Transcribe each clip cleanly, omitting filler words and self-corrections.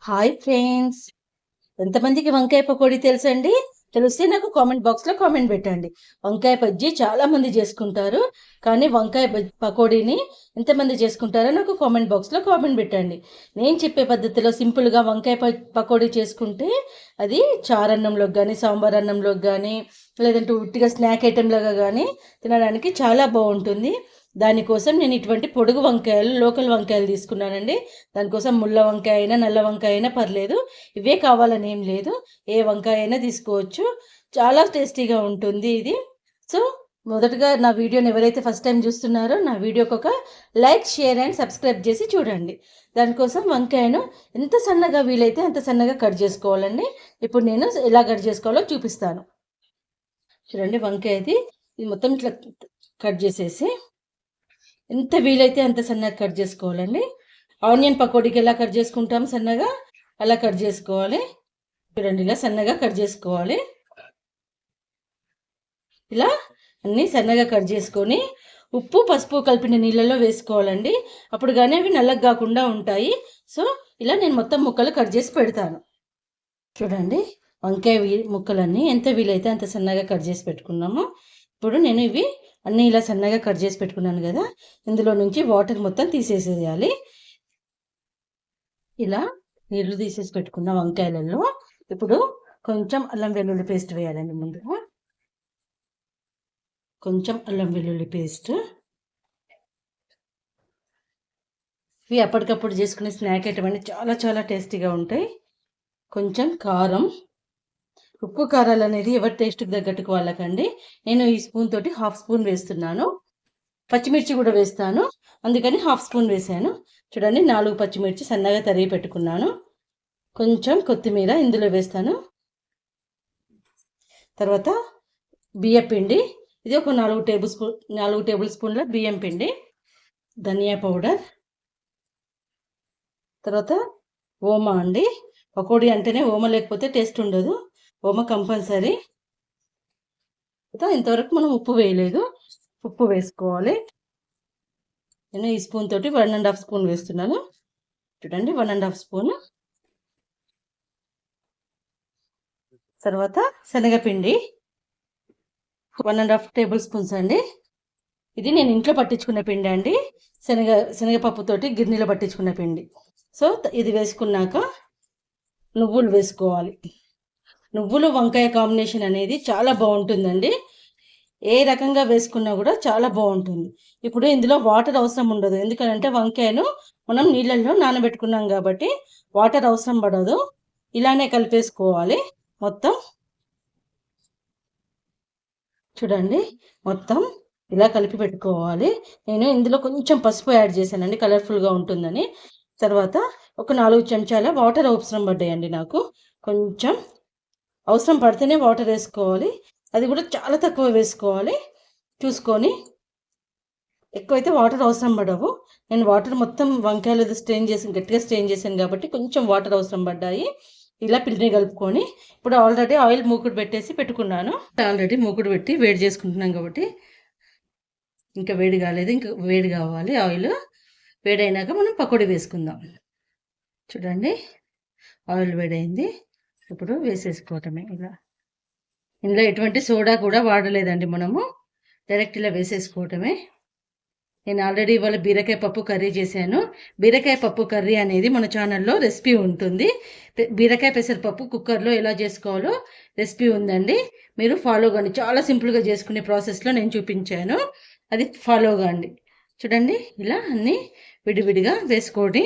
Hi friends, ఎంతమందికి వంకాయ పకోడీ తెలుసండి? తెలిస్తే నాకు కామెంట్ బాక్స్లో కామెంట్ పెట్టండి. వంకాయ బజ్జీ చాలా మంది చేసుకుంటారు, కానీ వంకాయ పకోడీని ఎంతమంది చేసుకుంటారో నాకు కామెంట్ బాక్స్లో కామెంట్ పెట్టండి. నేను చెప్పే పద్ధతిలో సింపుల్గా వంకాయ పకోడీ చేసుకుంటే అది చారన్నంలోకి కానీ, సాంబార్ అన్నంలోకి కానీ, లేదంటే ఉట్టిగా స్నాక్ ఐటెంలాగా కానీ తినడానికి చాలా బాగుంటుంది. దానికోసం నేను ఇటువంటి పొడుగు వంకాయలు, లోకల్ వంకాయలు తీసుకున్నానండి. దానికోసం ముళ్ళ వంకాయ అయినా, నల్ల వంకాయ అయినా పర్లేదు. ఇవే కావాలని ఏం లేదు, ఏ వంకాయ అయినా తీసుకోవచ్చు. చాలా టేస్టీగా ఉంటుంది ఇది. సో మొదటగా నా వీడియోని ఎవరైతే ఫస్ట్ టైం చూస్తున్నారో నా వీడియోకి ఒక లైక్, షేర్ అండ్ సబ్స్క్రైబ్ చేసి చూడండి. దానికోసం వంకాయను ఎంత సన్నగా వీలైతే అంత సన్నగా కట్ చేసుకోవాలండి. ఇప్పుడు నేను ఎలా కట్ చేసుకోవాలో చూపిస్తాను. చూడండి, వంకాయది ఇది మొత్తం ఇట్లా కట్ చేసేసి ఎంత వీలైతే అంత సన్నగా కట్ చేసుకోవాలండి. ఆనియన్ పకోడీకి ఎలా కట్ చేసుకుంటాం సన్నగా, అలా కట్ చేసుకోవాలి. చూడండి, ఇలా సన్నగా కట్ చేసుకోవాలి. ఇలా అన్నీ సన్నగా కట్ చేసుకొని ఉప్పు, పసుపు కలిపిన నీళ్ళలో వేసుకోవాలండి. అప్పుడు కానీ అవి నల్లగా కాకుండా ఉంటాయి. సో ఇలా నేను మొత్తం ముక్కలు కట్ చేసి పెడతాను. చూడండి, వంకాయ ముక్కలన్నీ ఎంత వీలైతే అంత సన్నగా కట్ చేసి పెట్టుకున్నాము. ఇప్పుడు నేను ఇవి అన్నీ ఇలా సన్నగా కట్ చేసి పెట్టుకున్నాను కదా, ఇందులో నుంచి వాటర్ మొత్తం తీసేసేయాలి. ఇలా నీళ్లు తీసేసి పెట్టుకున్న వంకాయలలో ఇప్పుడు కొంచెం అల్లం వెల్లుల్లి పేస్ట్ వేయాలండి. ముందుగా కొంచెం అల్లం వెల్లుల్లి పేస్ట్. ఇవి అప్పటికప్పుడు చేసుకునే స్నాక్ ఐటమ్ అండి, చాలా చాలా టేస్టీగా ఉంటాయి. కొంచెం కారం, ఉప్పు కారాలు అనేది ఎవరి టేస్ట్కి తగ్గట్టుకు వాళ్ళకండి. నేను ఈ స్పూన్ తోటి హాఫ్ స్పూన్ వేస్తున్నాను. పచ్చిమిర్చి కూడా వేస్తాను, అందుకని హాఫ్ స్పూన్ వేసాను. చూడండి, 4 పచ్చిమిర్చి సన్నగా తరిగి పెట్టుకున్నాను. కొంచెం కొత్తిమీర ఇందులో వేస్తాను. తర్వాత బియ్యం పిండి, ఇది ఒక 4 టేబుల్ స్పూన్ల బియ్యం పిండి. ధనియా పౌడర్, తర్వాత ఓమా అండి. పకోడీ అంటేనే ఓమ లేకపోతే టేస్ట్ ఉండదు, ఓమ కంపల్సరీ. ఇంతవరకు మనం ఉప్పు వేయలేదు, ఉప్పు వేసుకోవాలి. నేను ఈ స్పూన్ తోటి 1.5 స్పూన్ వేస్తున్నాను. చూడండి, 1.5 స్పూన్. తర్వాత శనగపిండి 1.5 టేబుల్ స్పూన్స్ అండి. ఇది నేను ఇంట్లో పట్టించుకున్న పిండి అండి, శనగపప్పుతోటి గిన్నెలో పట్టించుకున్న పిండి. సో ఇది వేసుకున్నాక నువ్వులు వేసుకోవాలి. నువ్వులు వంకాయ కాంబినేషన్ అనేది చాలా బాగుంటుందండి. ఏ రకంగా వేసుకున్నా కూడా చాలా బాగుంటుంది. ఇప్పుడు ఇందులో వాటర్ అవసరం ఉండదు, ఎందుకంటే వంకాయను మనం నీళ్ళల్లో నానబెట్టుకున్నాం కాబట్టి వాటర్ అవసరం పడదు. ఇలానే కలిపేసుకోవాలి మొత్తం. చూడండి, మొత్తం ఇలా కలిపి పెట్టుకోవాలి. నేను ఇందులో కొంచెం పసుపు యాడ్ చేశానండి, కలర్ఫుల్గా ఉంటుందని. తర్వాత ఒక 4 చెంచాల వాటర్ అవసరం పడ్డాయండి నాకు. కొంచెం అవసరం పడితేనే వాటర్ వేసుకోవాలి, అది కూడా చాలా తక్కువ వేసుకోవాలి చూసుకొని. ఎక్కువైతే వాటర్ అవసరం పడవు. నేను వాటర్ మొత్తం వంకాయలు గట్టిగా స్ట్రెయిన్ చేశాను కాబట్టి కొంచెం వాటర్ అవసరం పడ్డాయి. ఇలా పిండిని కలుపుకొని ఇప్పుడు ఆల్రెడీ ఆయిల్ మూకుడు పెట్టేసి పెట్టుకున్నాను. ఆల్రెడీ మూకుడు పెట్టి వేడి చేసుకుంటున్నాం కాబట్టి ఇంకా వేడి కాలేదు, ఇంకా వేడి కావాలి. ఆయిల్ వేడైనాక మనం పకోడీ వేసుకుందాం. చూడండి, ఆయిల్ వేడైంది, ఇప్పుడు వేసేసుకోవటమే. ఇందులో ఎటువంటి సోడా కూడా వాడలేదండి, మనము డైరెక్ట్ ఇలా వేసేసుకోవటమే. నేను ఆల్రెడీ ఇవాళ బీరకాయ పప్పు కర్రీ చేశాను. బీరకాయ పప్పు కర్రీ అనేది మన ఛానల్లో రెసిపీ ఉంటుంది. బీరకాయ పెసరపప్పు కుక్కర్లో ఎలా చేసుకోవాలో రెసిపీ ఉందండి, మీరు ఫాలో కండి. చాలా సింపుల్గా చేసుకునే ప్రాసెస్లో నేను చూపించాను, అది ఫాలో కండి. చూడండి, ఇలా అన్నీ విడివిడిగా వేసుకోండి.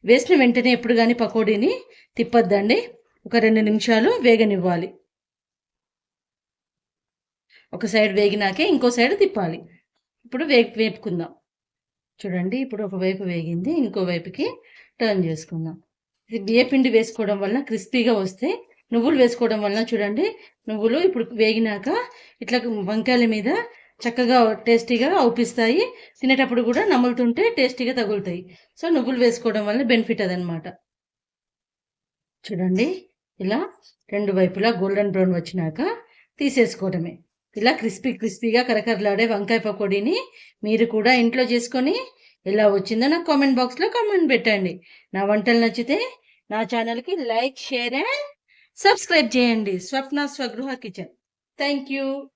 వేసిన వెంటనే ఎప్పుడు కానీ పకోడీని తిప్పొద్దండి, ఒక 2 నిమిషాలు వేగనివ్వాలి. ఒక సైడ్ వేగినాకే ఇంకో సైడ్ తిప్పాలి. ఇప్పుడు వేపుకుందాం. చూడండి, ఇప్పుడు ఒకవైపు వేగింది, ఇంకో వైపుకి టర్న్ చేసుకుందాం. ఇది బియ్యపిండి వేసుకోవడం వల్ల క్రిస్పీగా వస్తే, నువ్వులు వేసుకోవడం వల్ల చూడండి, నువ్వులు ఇప్పుడు వేగినాక ఇట్లా వంకాయల మీద చక్కగా టేస్టీగా అవుపిస్తాయి. తినేటప్పుడు కూడా నములుతుంటే టేస్టీగా తగులుతాయి. సో నువ్వులు వేసుకోవడం వల్ల బెనిఫిట్ అదనమాట. చూడండి, ఇలా 2 వైపులా గోల్డెన్ బ్రౌన్ వచ్చినాక తీసేసుకోవడమే. ఇలా క్రిస్పీగా కరకరలాడే వంకాయ పకోడీని మీరు కూడా ఇంట్లో చేసుకొని ఎలా వచ్చిందో నాకు కామెంట్ బాక్స్లో కామెంట్ పెట్టండి. నా వంటలు నచ్చితే నా ఛానల్కి లైక్, షేర్ అండ్ సబ్స్క్రైబ్ చేయండి. స్వప్న స్వగృహ కిచెన్. Thank you.